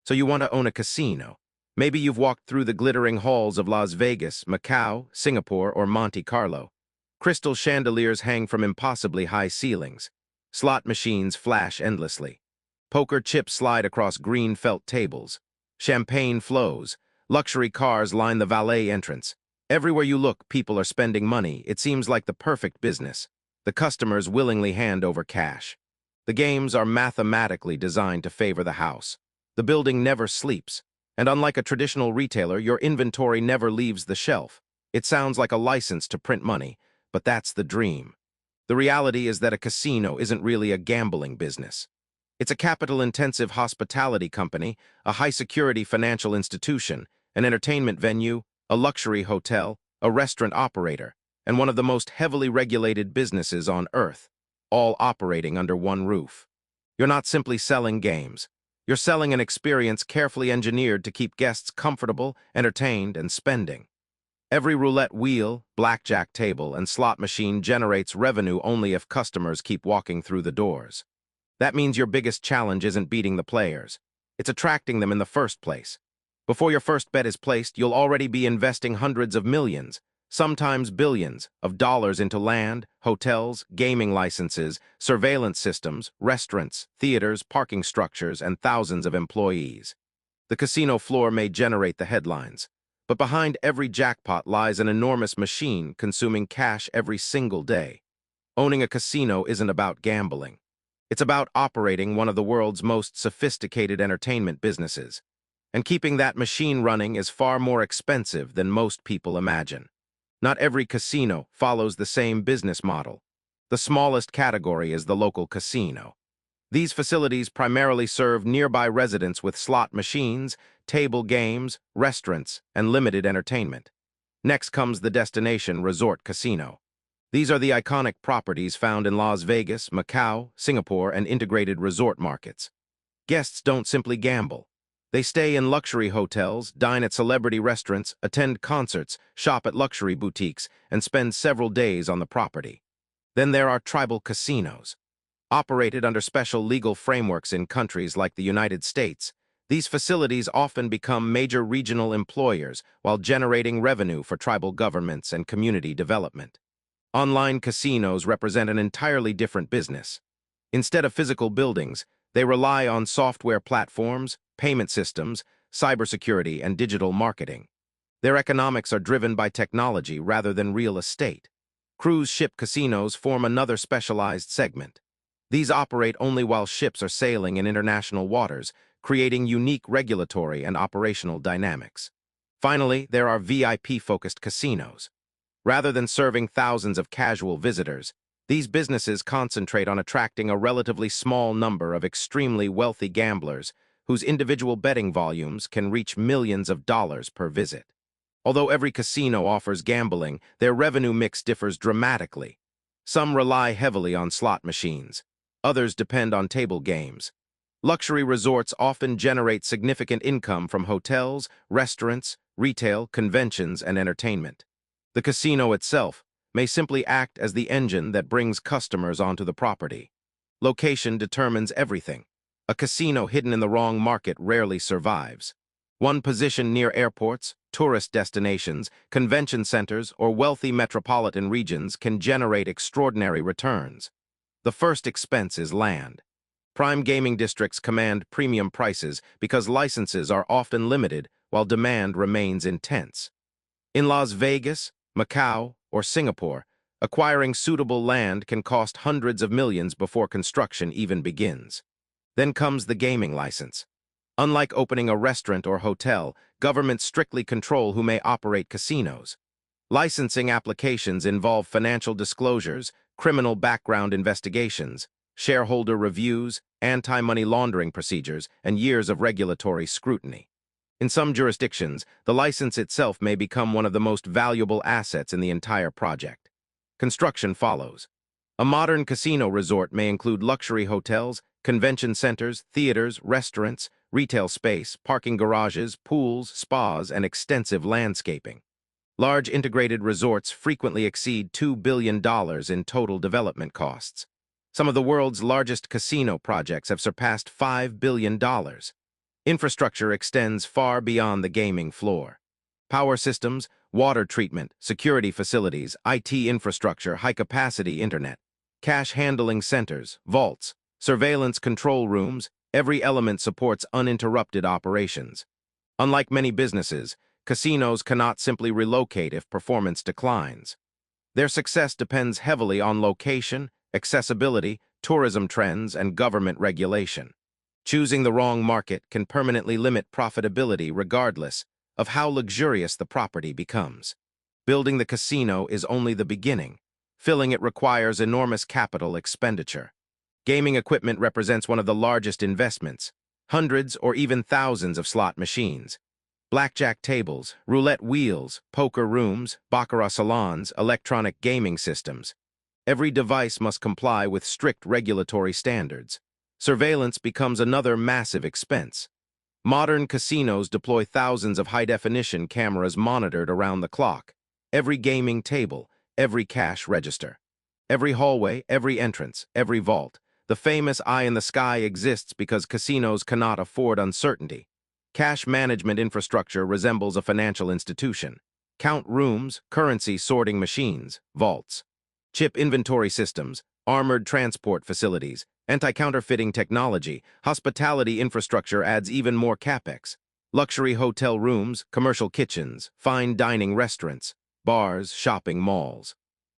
So you want to own a casino. Maybe you've walked through the glittering halls of Las Vegas, Macau, Singapore, or Monte Carlo. Crystal chandeliers hang from impossibly high ceilings. Slot machines flash endlessly. Poker chips slide across green felt tables. Champagne flows. Luxury cars line the valet entrance. Everywhere you look, people are spending money. It seems like the perfect business. The customers willingly hand over cash. The games are mathematically designed to favor the house. The building never sleeps. And unlike a traditional retailer, your inventory never leaves the shelf. It sounds like a license to print money, but that's the dream. The reality is that a casino isn't really a gambling business. It's a capital-intensive hospitality company, a high-security financial institution, an entertainment venue, a luxury hotel, a restaurant operator, and one of the most heavily regulated businesses on Earth, all operating under one roof. You're not simply selling games. You're selling an experience carefully engineered to keep guests comfortable, entertained, and spending. Every roulette wheel, blackjack table, and slot machine generates revenue only if customers keep walking through the doors. That means your biggest challenge isn't beating the players. It's attracting them in the first place. Before your first bet is placed, you'll already be investing hundreds of millions, sometimes billions, of dollars into land, hotels, gaming licenses, surveillance systems, restaurants, theaters, parking structures, and thousands of employees. The casino floor may generate the headlines, but behind every jackpot lies an enormous machine consuming cash every single day. Owning a casino isn't about gambling. It's about operating one of the world's most sophisticated entertainment businesses. And keeping that machine running is far more expensive than most people imagine. Not every casino follows the same business model. The smallest category is the local casino. These facilities primarily serve nearby residents with slot machines, table games, restaurants, and limited entertainment. Next comes the destination resort casino. These are the iconic properties found in Las Vegas, Macau, Singapore, and integrated resort markets. Guests don't simply gamble. They stay in luxury hotels, dine at celebrity restaurants, attend concerts, shop at luxury boutiques, and spend several days on the property. Then there are tribal casinos. Operated under special legal frameworks in countries like the United States, these facilities often become major regional employers while generating revenue for tribal governments and community development. Online casinos represent an entirely different business. Instead of physical buildings, they rely on software platforms, payment systems, cybersecurity, and digital marketing. Their economics are driven by technology rather than real estate. Cruise ship casinos form another specialized segment. These operate only while ships are sailing in international waters, creating unique regulatory and operational dynamics. Finally, there are VIP-focused casinos. Rather than serving thousands of casual visitors, these businesses concentrate on attracting a relatively small number of extremely wealthy gamblers whose individual betting volumes can reach millions of dollars per visit. Although every casino offers gambling, their revenue mix differs dramatically. Some rely heavily on slot machines. Others depend on table games. Luxury resorts often generate significant income from hotels, restaurants, retail, conventions, and entertainment. The casino itself may simply act as the engine that brings customers onto the property. Location determines everything. A casino hidden in the wrong market rarely survives. One positioned near airports, tourist destinations, convention centers, or wealthy metropolitan regions can generate extraordinary returns. The first expense is land. Prime gaming districts command premium prices because licenses are often limited while demand remains intense. In Las Vegas, Macau, or Singapore, acquiring suitable land can cost hundreds of millions before construction even begins. Then comes the gaming license. Unlike opening a restaurant or hotel, governments strictly control who may operate casinos. Licensing applications involve financial disclosures, criminal background investigations, shareholder reviews, anti-money laundering procedures, and years of regulatory scrutiny. In some jurisdictions, the license itself may become one of the most valuable assets in the entire project. Construction follows. A modern casino resort may include luxury hotels, convention centers, theaters, restaurants, retail space, parking garages, pools, spas, and extensive landscaping. Large integrated resorts frequently exceed $2 billion in total development costs. Some of the world's largest casino projects have surpassed $5 billion. Infrastructure extends far beyond the gaming floor. Power systems, water treatment, security facilities, IT infrastructure, high-capacity internet, cash handling centers, vaults, surveillance control rooms, every element supports uninterrupted operations. Unlike many businesses, casinos cannot simply relocate if performance declines. Their success depends heavily on location, accessibility, tourism trends, and government regulation. Choosing the wrong market can permanently limit profitability regardless of how luxurious the property becomes. Building the casino is only the beginning. Filling it requires enormous capital expenditure. Gaming equipment represents one of the largest investments, hundreds or even thousands of slot machines. Blackjack tables, roulette wheels, poker rooms, baccarat salons, electronic gaming systems. Every device must comply with strict regulatory standards. Surveillance becomes another massive expense. Modern casinos deploy thousands of high-definition cameras monitored around the clock. Every gaming table, every cash register. Every hallway, every entrance, every vault. The famous eye in the sky exists because casinos cannot afford uncertainty. Cash management infrastructure resembles a financial institution. Count rooms, currency sorting machines, vaults. Chip inventory systems, armored transport facilities, anti-counterfeiting technology, hospitality infrastructure adds even more CAPEX. Luxury hotel rooms, commercial kitchens, fine dining restaurants, bars, shopping malls.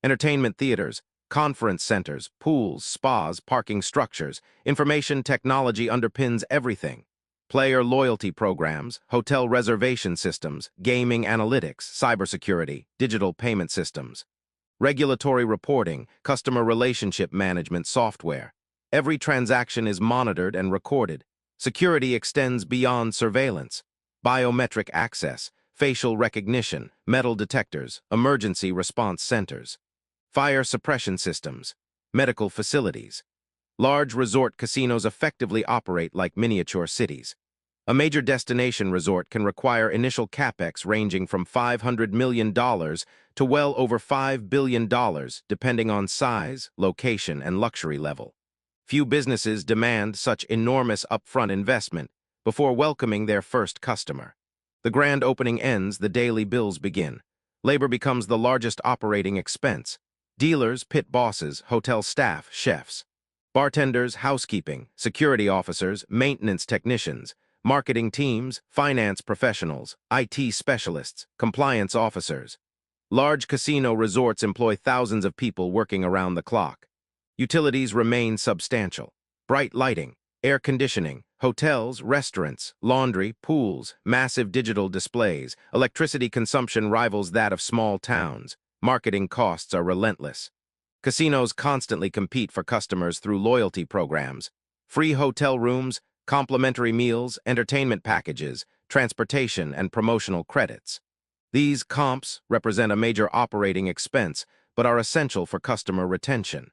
Entertainment theaters, conference centers, pools, spas, parking structures. Information technology underpins everything. Player loyalty programs, hotel reservation systems, gaming analytics, cybersecurity, digital payment systems. Regulatory reporting, customer relationship management software. Every transaction is monitored and recorded. Security extends beyond surveillance. Biometric access, facial recognition, metal detectors, emergency response centers. Fire suppression systems, medical facilities. Large resort casinos effectively operate like miniature cities. A major destination resort can require initial CAPEX ranging from $500 million to well over $5 billion, depending on size, location, and luxury level. Few businesses demand such enormous upfront investment before welcoming their first customer. The grand opening ends, the daily bills begin. Labor becomes the largest operating expense. Dealers, pit bosses, hotel staff, chefs. Bartenders, housekeeping, security officers, maintenance technicians, marketing teams, finance professionals, IT specialists, compliance officers. Large casino resorts employ thousands of people working around the clock. Utilities remain substantial. Bright lighting, air conditioning, hotels, restaurants, laundry, pools, massive digital displays. Electricity consumption rivals that of small towns. Marketing costs are relentless. Casinos constantly compete for customers through loyalty programs, free hotel rooms, complimentary meals, entertainment packages, transportation, and promotional credits. These comps represent a major operating expense, but are essential for customer retention.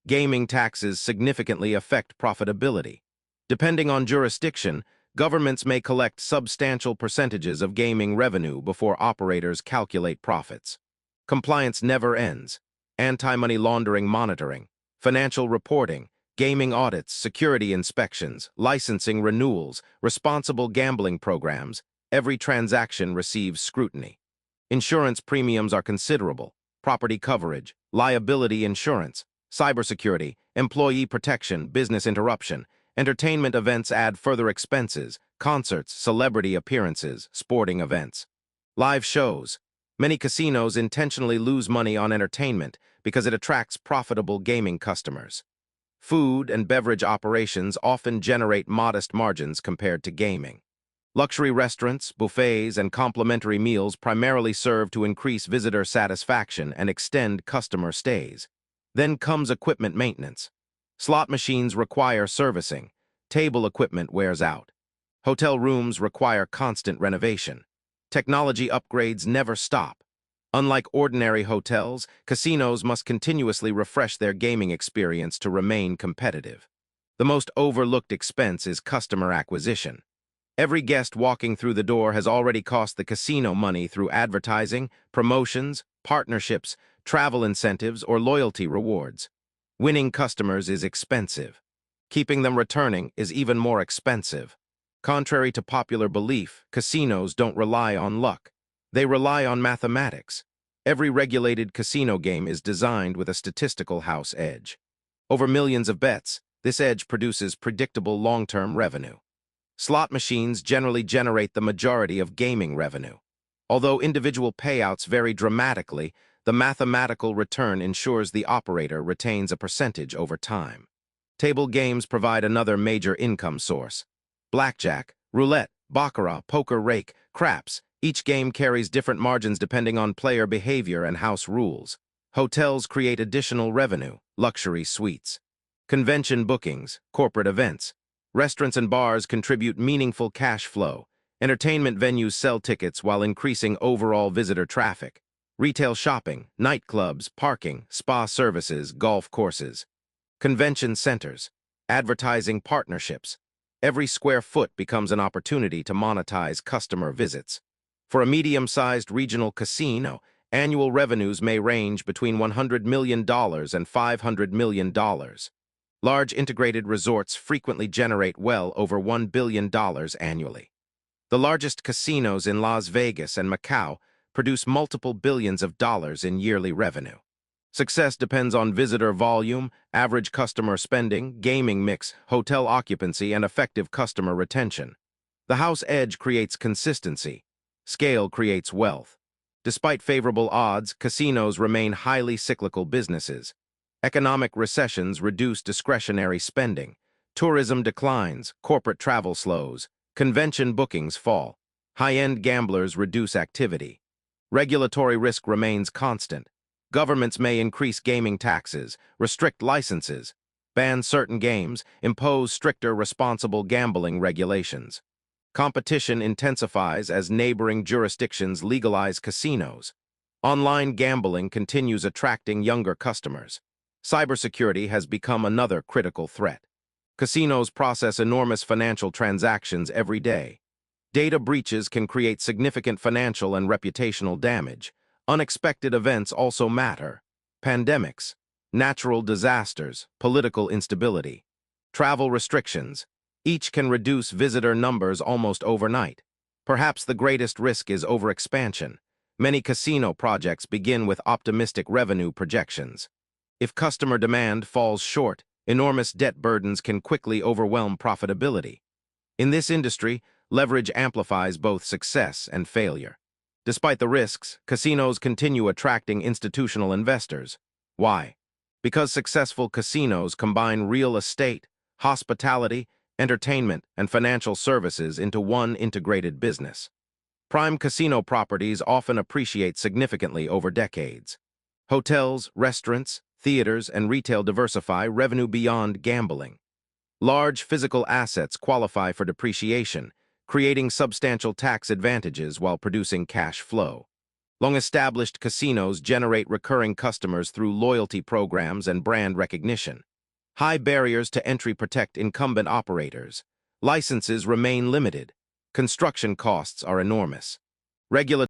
Gaming taxes significantly affect profitability. Depending on jurisdiction, governments may collect substantial percentages of gaming revenue before operators calculate profits. Compliance never ends. Anti-money laundering monitoring, financial reporting, gaming audits, security inspections, licensing renewals, responsible gambling programs. Every transaction receives scrutiny. Insurance premiums are considerable. Property coverage, liability insurance, cybersecurity, employee protection, business interruption. Entertainment events add further expenses, concerts, celebrity appearances, sporting events. Live shows. Many casinos intentionally lose money on entertainment because it attracts profitable gaming customers. Food and beverage operations often generate modest margins compared to gaming. Luxury restaurants, buffets, and complimentary meals primarily serve to increase visitor satisfaction and extend customer stays. Then comes equipment maintenance. Slot machines require servicing. Table equipment wears out. Hotel rooms require constant renovation. Technology upgrades never stop. Unlike ordinary hotels, casinos must continuously refresh their gaming experience to remain competitive. The most overlooked expense is customer acquisition. Every guest walking through the door has already cost the casino money through advertising, promotions, partnerships, travel incentives, or loyalty rewards. Winning customers is expensive. Keeping them returning is even more expensive. Contrary to popular belief, casinos don't rely on luck. They rely on mathematics. Every regulated casino game is designed with a statistical house edge. Over millions of bets, this edge produces predictable long-term revenue. Slot machines generally generate the majority of gaming revenue. Although individual payouts vary dramatically, the mathematical return ensures the operator retains a percentage over time. Table games provide another major income source. Blackjack, roulette, baccarat, poker, rake, craps. Each game carries different margins depending on player behavior and house rules. Hotels create additional revenue, luxury suites. Convention bookings, corporate events. Restaurants and bars contribute meaningful cash flow. Entertainment venues sell tickets while increasing overall visitor traffic. Retail shopping, nightclubs, parking, spa services, golf courses. Convention centers, advertising partnerships. Every square foot becomes an opportunity to monetize customer visits. For a medium-sized regional casino, annual revenues may range between $100 million and $500 million. Large integrated resorts frequently generate well over $1 billion annually. The largest casinos in Las Vegas and Macau produce multiple billions of dollars in yearly revenue. Success depends on visitor volume, average customer spending, gaming mix, hotel occupancy, and effective customer retention. The house edge creates consistency. Scale creates wealth. Despite favorable odds, casinos remain highly cyclical businesses. Economic recessions reduce discretionary spending. Tourism declines, corporate travel slows, convention bookings fall. High-end gamblers reduce activity. Regulatory risk remains constant. Governments may increase gaming taxes, restrict licenses, ban certain games, impose stricter responsible gambling regulations. Competition intensifies as neighboring jurisdictions legalize casinos. Online gambling continues attracting younger customers. Cybersecurity has become another critical threat. Casinos process enormous financial transactions every day. Data breaches can create significant financial and reputational damage. Unexpected events also matter. Pandemics, natural disasters, political instability, travel restrictions. Each can reduce visitor numbers almost overnight. Perhaps the greatest risk is overexpansion. Many casino projects begin with optimistic revenue projections. If customer demand falls short, enormous debt burdens can quickly overwhelm profitability. In this industry, leverage amplifies both success and failure. Despite the risks, casinos continue attracting institutional investors. Why? Because successful casinos combine real estate, hospitality, entertainment, and financial services into one integrated business. Prime casino properties often appreciate significantly over decades. Hotels, restaurants, theaters, and retail diversify revenue beyond gambling. Large physical assets qualify for depreciation, creating substantial tax advantages while producing cash flow. Long-established casinos generate recurring customers through loyalty programs and brand recognition. High barriers to entry protect incumbent operators. Licenses remain limited. Construction costs are enormous. Regulatory